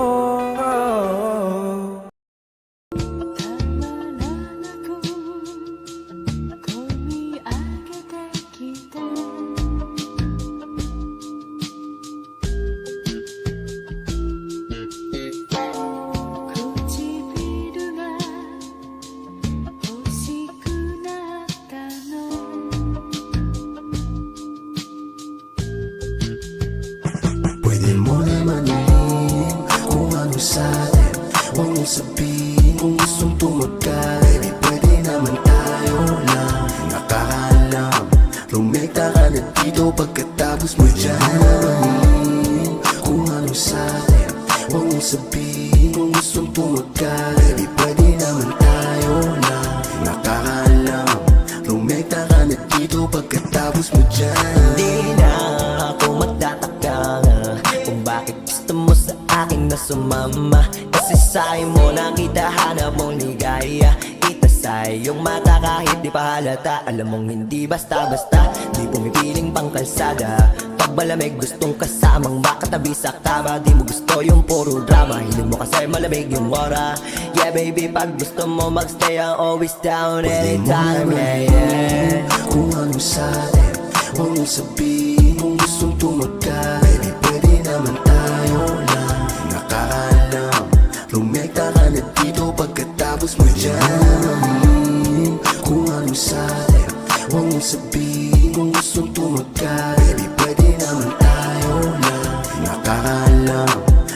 Pwede mo naman ilihim kung ano sa'tin. Huwag mong sabihin kung gustong tumagka. Baby, pwede naman tayo lang nakakaalam. Lumekta ka na dito pagkatapos mo dyan. Ilihim kung ano sa'tin. Huwag mong sabihin kung gustong tumagka. Baby, pwede naman tayo lang nakakaalam. Lumekta ka na dito pagkatapos mo dyan. Di na ako magtataka kung bakit gusto mo sa akin na sumama. Kasi sa'yo mo nakita hanap mong ligaya. Itasay yung mata kahit di pa halata. Alam mong hindi basta-basta, di pumipiling pang kalsada. Pag malamig gustong kasamang makatabi sa kama. Di mo gusto yung puro drama, hiling mo kasi malamig yung aura. Yeah baby, pag gusto mo magstay, I'm always down anytime, yeah, yeah. kung ano sa'tin. Huwag mong sabihin kung gustong tumagal. Baby, pwede naman tayo lang nakaalam. Rumekta ka na dito pagkatapos mo dyan. Kung ano sa'tin, huwag mong sabihin kung gustong tumagal. Baby, pwede naman tayo lang nakaalam.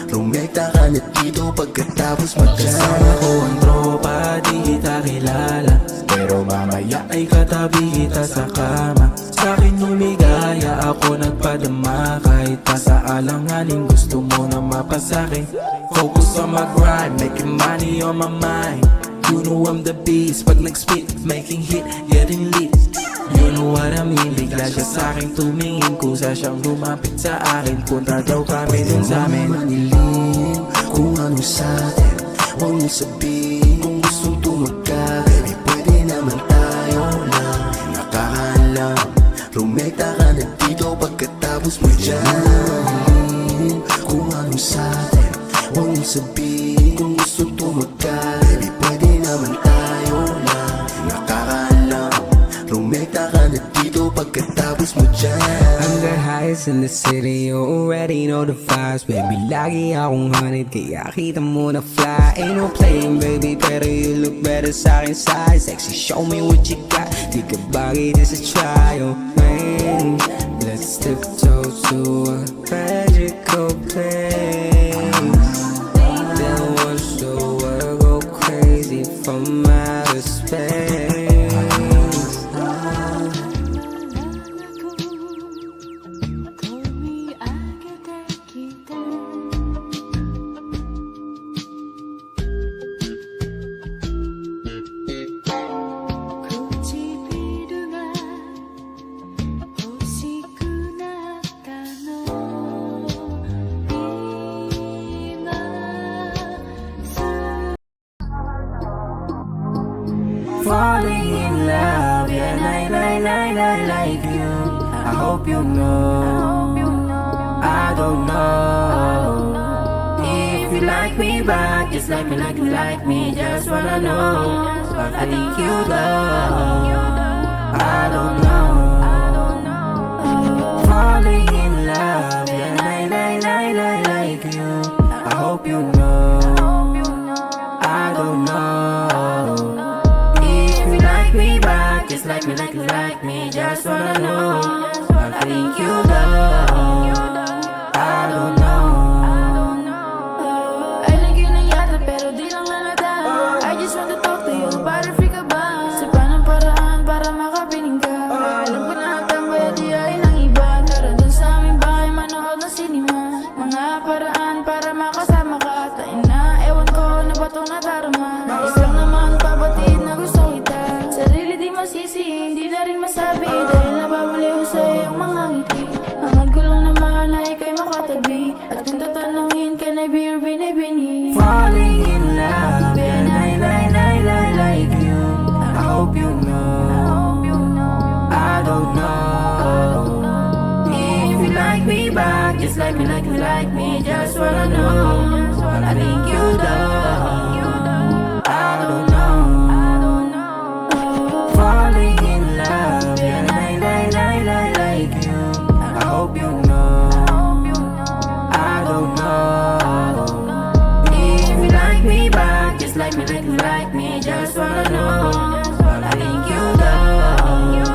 Rumekta ka na dito pagkatapos mo dyan. Kasama ko ang tropa, di kita kilala, pero mamaya ay katabi kita sa kama. Sa'kin lumigaya, ako nagpadama. Kahit pa sa alanganin, gusto mo na mapasakin. Focus on my grind, making money on my mind. You know I'm the beast, pag nag-spit, making hit, getting lit. You know what I mean, bigla siya sa'kin tumingin. Kusa siyang lumapit sa akin, punta daw kami dun sa amin. Manilim kung ano sa'tin, huwag mong sabihin kung gustong tumagal. Baby, pwede naman tayo lang nakaalam. Rumekta ka na dito pagkatapos mo dyan. Kung ano sa'tin, huwag mong sabihin kung gustong tumagal. Baby, pwede naman tayo lang nakaalam. Rumekta ka na dito pagkatapos mo dyan. I'm the highest in the city, you already know the vibes. Baby, lagi akong honeyed, kaya kita mo na fly. Ain't no playing, baby, pero you look better sa'kin size. Sexy, show me what you got. Di ka bagay, this is trial, man. Let's tiptoe to a magical place. Then watch the world go crazy from outer space. Falling in love, yeah, I like you. I hope you know, I don't know if you like me back, just like you like me. Just wanna know, but I think you love, I don't know. Falling in love, yeah, I like you. I hope you know, I don't know if you like me back, just like you like me. Just wanna know, but I think you love, I don't know. Ay lagi na yata pero di lang halata. I just want to talk to you, para free ka ba? Sa panang paraan para makapiling ka. Alam ko na ang tambay at di ay ng iba. Tara dun sa aming bahay manood ng sinima. Mga paraan para makasama ka. Tain na ewan ko na ba ito nadarama. Nais lang naman pabatid na gusto kita. Sarili di masisi, hindi na rin masabi. Dahil nababaliw sa iyong mga ngiti. Hangad ko lang naman na ikaw'y makatabi. At kung tatanungin ka na beer binibini. Falling in love, and I like you. I hope you know, I don't know if you like me back, just like you like me. Just wanna know, but I think you love, I don't know. Falling in love, and I like you. I hope you know, I don't know if you like me back, just like you like me. Just wanna know, but I think you love,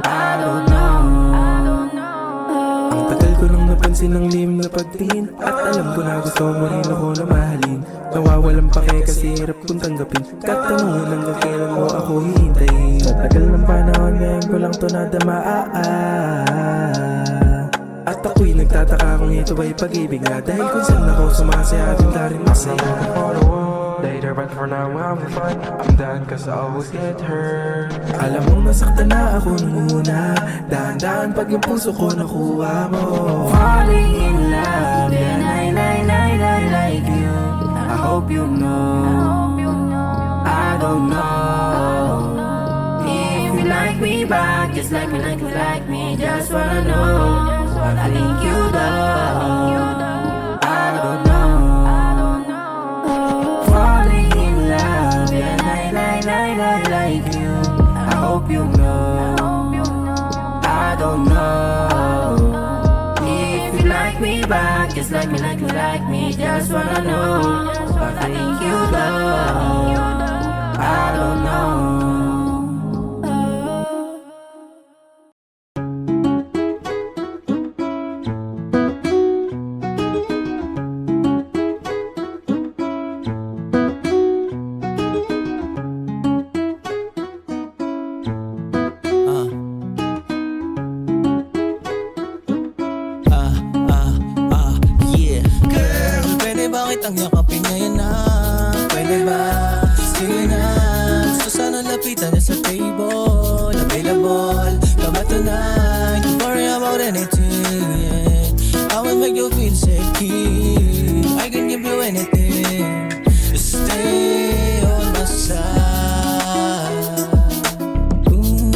I don't know. Ang tagal ko nang napansin ang lim na pagtingin, at alam ko na gusto mo rin ako na mahalin. Nawawalan pa kaya kasi hirap kong tanggapin. Katanungan hanggang kailan mo ako hihintayin. Sa tagal ng panahon ngayon ko lang to nadama. At ako'y nagtataka kung ito ba'y pag-ibig na. Dahil kung saan ako sumasaya, din ka rin masaya. Later but for now I'm fine, I'm done cause I always get hurt. Alam mong nasaktan na ako nung una, dahan-dahan pag yung puso ko nakuha mo. Falling in love, and I like you. I hope you know, I don't know if you like me back, just like you like me. Just wanna know, but I think you love, I don't know. Falling in love, and I like you. I hope you know, don't know if you like me back, just like me, like me. Just wanna know if I think you love. I don't know. Yeah. Girl, pwede ba kitang yakapin ngayon na? Pwede ba? Sige na. Gusto sana lapitan na sa table. Available ka ba tonight? Don't worry about anything, yeah. I will make you feel safety. I can give you anything. Just stay on my side. Ooh.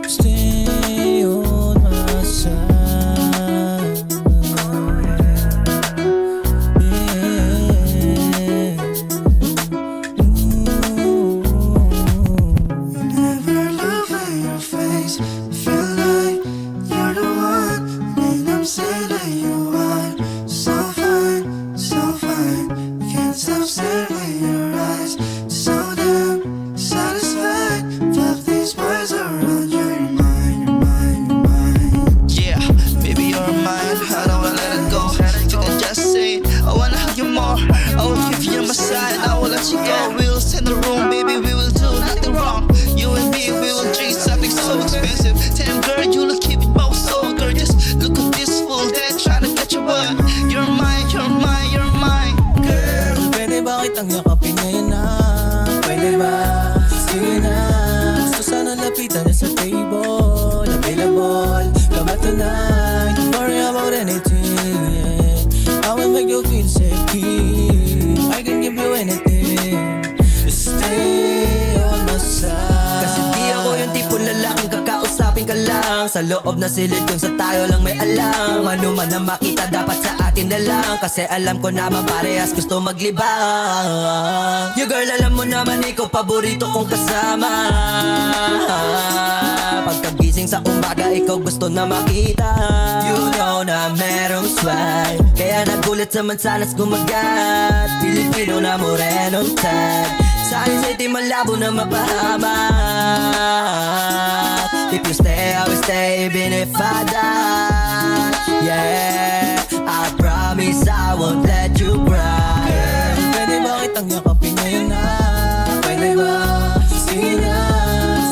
Stay on my side. Yeah. Whenever I look at your face, I feel like you're the one. And I'm saying that you are so fine, so fine. Can't stop staring at your eyes, so damn satisfied. Fuck these boys around you, you're mine, you're mine, you're mine. Yeah, baby, you're mine. I don't wanna let it go. You can just say it. I wanna hug you more. I will give you my side. I will let you go. We will stay in the room, baby. We will do nothing wrong. You and me, we will drink something so expensive. Damn, girl, you look keep it both so gorgeous. Look at this fool there trying to get your butt. You're mine, you're mine, you're mine. Girl, pwede ba kitang yakapin ngayon na? Pwede ba? Sige na. Gusto sana lapitan na sa table. Available ka ba tonight? Don't worry about anything, yeah. I will make you feel safety. I can give you anything. Just stay on my side. Kasi di ako yung tipo lalaking kakausapin ka lang sa loob na silid kung sa tayo lang may alam. Ano man na makita dapat sa atin na lang. Kasi alam ko naman parehas gusto maglibang. You girl, alam mo naman ikaw paborito kong kasama. Pagkagising sa umaga ikaw gusto na makita. You know na merong swag, kaya nagulat sa mansanas gumagat. Pilipino na morenong tag, sa akin sa'y di malabo na mapahamak. If you stay, I will stay even if I die. Yeah, I promise I won't let you cry. Girl, pwede ba kitang yakapin ngayon na? Pwede ba? Sige na.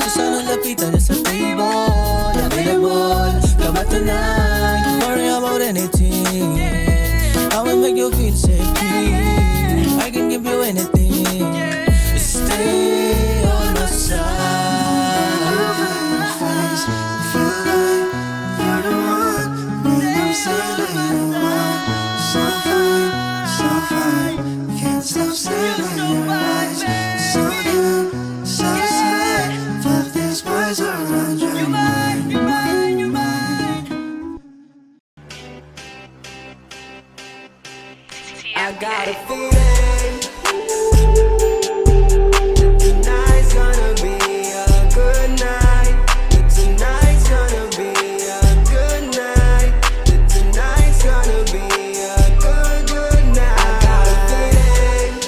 Gusto sana lapitan na sa table. Available ka ba tonight? Don't worry about anything, yeah. I will make you feel safety. I can give you anything. Just stay on my side. Your face, I feel like you're the one. And I'm saying that you are so fine, so fine. Can't stop staring at your eyes, so damn satisfied. Fuck these boys around you, you're mine, you're mine, you're mine. I got a feeling that tonight's gonna be a good night. That tonight's gonna be a good night. That tonight's gonna be a good night. I got a feeling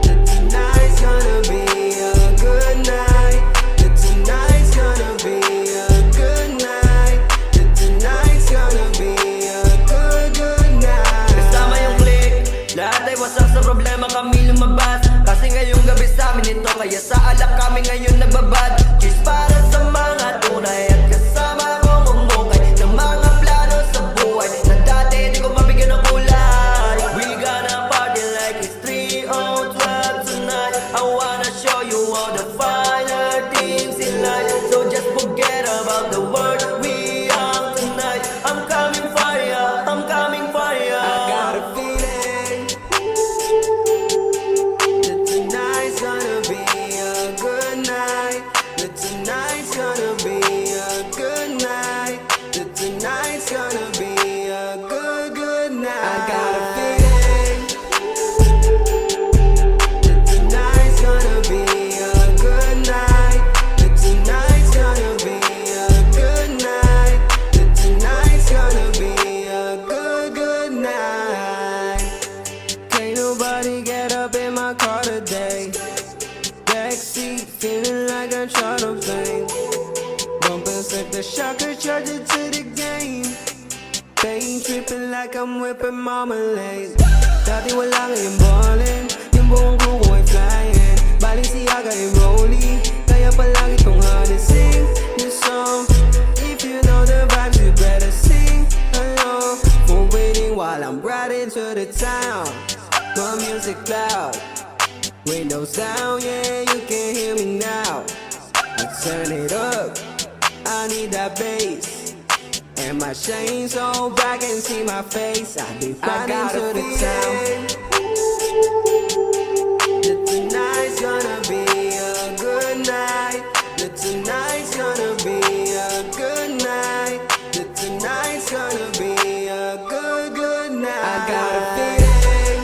that tonight's gonna be a good night. That tonight's gonna be a good night. That tonight's gonna be a good night. Kasama yung click, lahat ay wasak sa problema kami lumabas. Kasi ngayong gabi sa amin ito, kaya sa alak kami ngayon nagbabad. Cheers para sa mga tunay at kasama kong umukay ng mga plano sa buhay na dati di ko mabigyan ng kulay. We gonna party like it's 3:12 tonight. I wanna show you all the finer things in life. So just forget about the world we are tonight. I'm coming for ya, I'm coming for ya. I got a feeling that tonight's gonna be a good a shocker, charge it to the game. They ain't tripping like I'm whipping marmalade. Dati wala ngayong ballin', yung buong crew ko ay flying. Balenciaga ay rolling, kaya palagi tong hard to sing this song. If you know the vibes, you better sing along. For waiting while I'm riding to the town. My music loud, windows down, yeah, you can hear me now. I turn it up, I need that bass. And my chains so back and see my face. I be flying to the town. That tonight's gonna be a good night. That tonight's gonna be a good night. That tonight's gonna be a good night. I got a feeling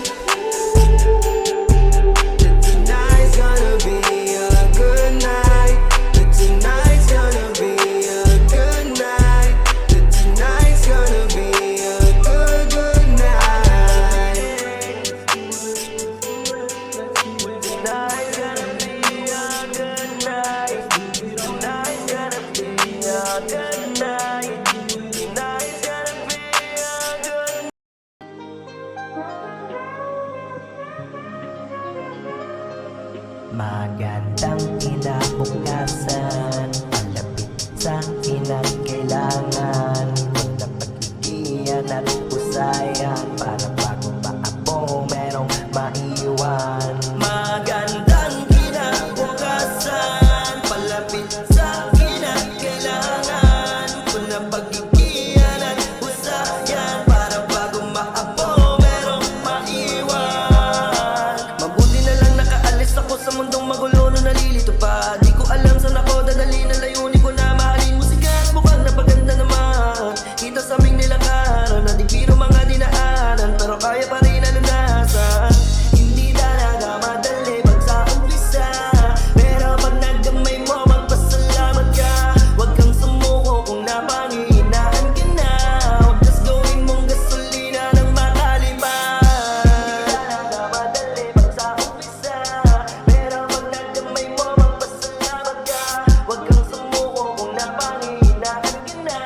that tonight's gonna be a good night. That tonight's gonna be a good night. That tonight's gonna be a good night. Tonight's gonna be a good night. Tonight's gonna be a good night. Tonight's gonna be a good. Magandang kinabukasan, palapit sa kinakailangan. Kung napagkikiyan at pusayan, para bago maabo merong maiwan. Magandang kinabukasan, palapit sa kinakailangan. Kung napagkikiyan at husayan, para bago maapo merong maiwan. Mabuti na lang nakaalis ako sa mundong magulo nung nalilito pa. Di ko alam saan ako dadalhin ang layunin ko na mahalin musika at mukhang napaganda naman. Kita sa aming nilakaran na di biro mga dinaanan, pero kaya pa rin nalunasan. Hindi talaga madali pag sa umpisa, pero pag nagdamay mo magpasalamat ka. Huwag kang sumuko kung napanghihinaan ka na. Huwag kas gawin mong gasolina ng makalipan. Hindi talaga madali pag sa umpisa, pero pag nagdamay mo magpasalamat ka. Huwag kang sumuko kung napanghihinaan ka na.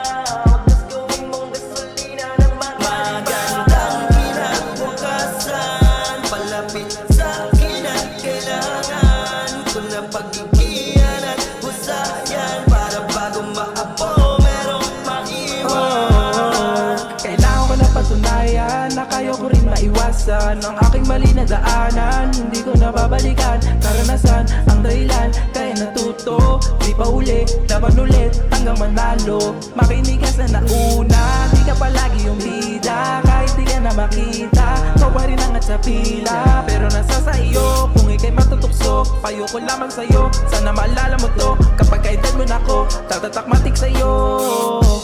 Huwag kas gawin mong gasolina ng makalipan. Magandang kinabukasan, palapit sa kinakailangan. Kung napagkikiyan at husayan, para bago maapo merong maiwan. Kailangan ko na patunayan na kaya ko rin maiwasan ang aking mali na daanan. Hindi ko nababalikan, karanasan ang dahilan. Kaya natuto, di pa uli, laban ulit hanggang manalo. Makinig ka sa nauna, di ka palagi yung bida. Kahit di ka na makita, ikaw pa rin angat sa pila. Pero nasa sa iyo, kung ika'y matutukso, payo ko lamang sa'yo. Sana maalala mo to, kapag kaedad mo na ko, tatatakmatik sa'yo.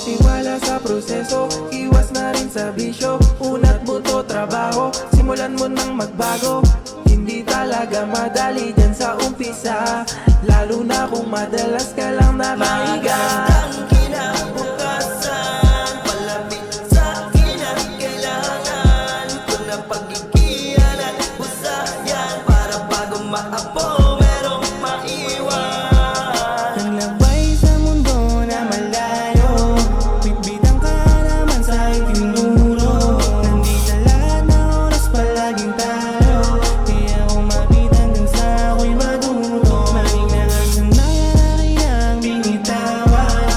Tiwala sa proseso, iwas na rin sa bisyo. Unat buto, trabaho, simulan mo nang magbago. Hindi talaga madali dyan sa umpisa, lalo na kung madalas ka lang nakahiga. Magandang kinabukasan, palapit sa kinakailangan. Kung napagkikiyan at husayan, para bago maapo merong maiwan. Naglakbay sa mundo na malayo, bitbitang ka naman sa itinuro. Nandito lahat na oras palaging talo, kaya umabit hanggang sa ako'y madulo. Maling na ang sanayan, aking ang binitawan.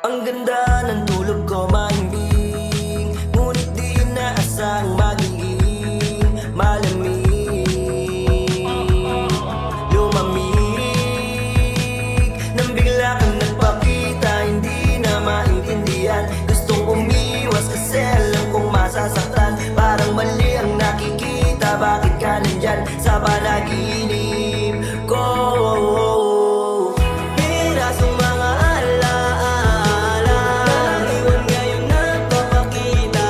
Ang ganda ng tulog ko mahimbing, ngunit di inaasang magiging malamig. Lumamig nang bigla kang nagpakita, hindi na maintindihan. Gustong umiwas kasi alam kong masasaktan. Parang mali ang nakikita, bakit ka nandyan sa panaginip ko? Pirasong mga alaala, iwan ngayon nagpapakita.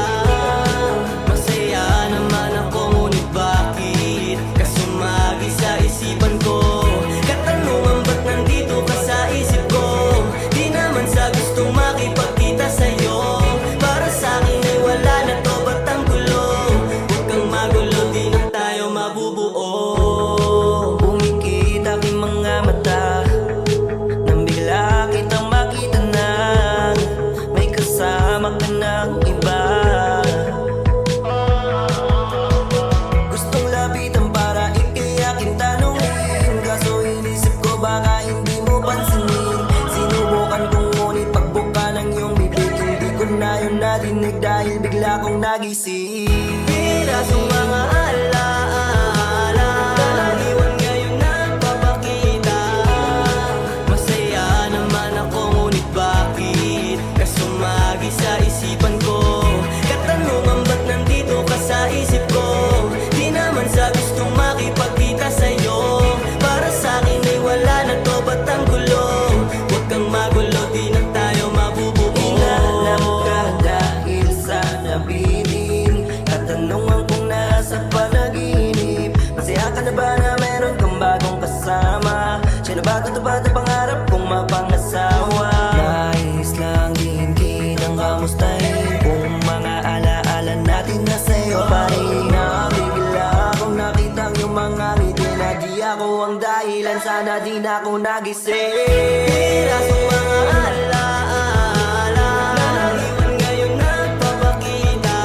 Masaya naman ako, ngunit bakit ka sumagi sa isipan ko? Katanungan ba't nandito ka sa isip ko? Di naman sa gustong makipagkita sa'yo. Para sa'kin ay wala na to, ba't ang gulo? Huwag kang magulo, di na tayo mabubuo. Umikit aking mga mata nang bigla kitang makita na may kasama ka ng iba. Gustong lapitan para iiyakin, tanungin, kaso inisip ko baka hindi mo pansinin. Sinubukan kong ngunit pagbuka ng iyong bibig, hindi ko na yun narinig dahil bigla kong nagising. Pirasong mga alaala, iwan ngayon nagpapakita. Masaya naman ako, ngunit bakit ka sumagi sa isipan ko? Katanungan ba't nandito ka sa isip ko? Di naman sa gustong makipagkita sa'yo. Para sa'kin ay wala na to, ba't ang gulo? Huwag kang magulo, di na tayo mabubuo. Hinahanap ka dahil sa nabitin, katanungan kung nasa panaginip. Masaya ka na ba na meron kang bagong kasama? Siya na ba tutupad ang pangarap kong mapangasawa? Nais lang din kitang kamustahin, kung mga alaala natin na sa'yo pa rin. Nabigla akong nakitang yung mga ngiti na di ako ang dahilan, sana di na ako nagising. Pirasong mga alaala, iwan ngayon nagpapakita.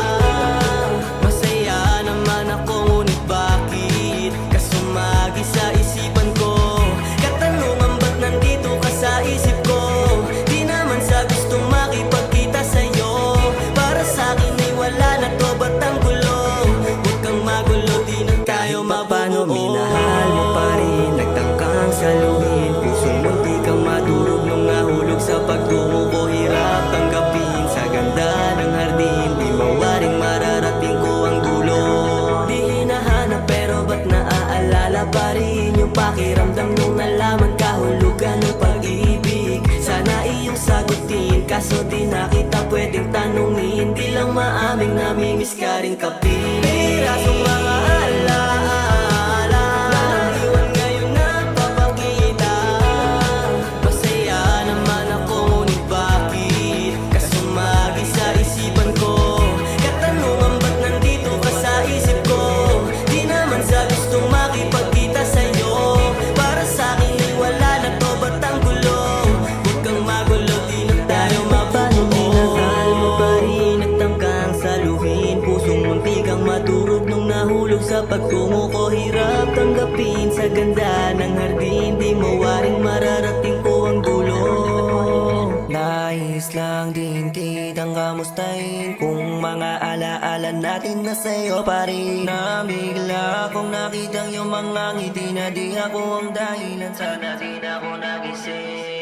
Masaya naman ako, ngunit bakit ka sumagi sa isipan ko? Katanungan ba't nandito ka sa isip ko? Di naman sa gustong makipagkita sa'yo. Para sa'kin ay wala na to, ba't ang gulo? Huwag kang magulo, di na tayo mabubuo. Paano minahal mo pa rin, nagtangkang saluhin, pusong munti kang madurog nung nahulog sa pagtungo ko. Hirap tanggapin sa ganda ng hardin, di mawaring mararating ko ang dulo. Di hinahanap pero ba't naaalala pa rin yung pakiramdam nung nalaman kahulugan ng pag-ibig? Sana iyong sagutin, kaso di na kita pwedeng tanungin. Di lang maaming namimiss ka rin kapit. Pirasong mga alaala, iwan ngayon nagpapakita. Masaya naman ako, ngunit bakit ka sumagi sa isipan ko? Katanungan ba't nandito ka sa isip ko? Di naman sa gustong makipagkita sa'yo. Para sa'kin ay wala na to, ba't ang gulo? Huwag kang magulo, di na tayo mabubuo. Minahal mo pa rin, nagtangkang saluhin, pusong munti kang maturog nung nahulog sa pagtungo ko. Hirap tanggapin sa ganda ng hardin, di mawaring mararating ko ang dulo. Nais lang din kitang kamustahin, kung mga alaala natin na sa'yo pa rin. Nabigla akong nakitang yung mga ngiti na di ako ang dahilan, sana di na ako nagising.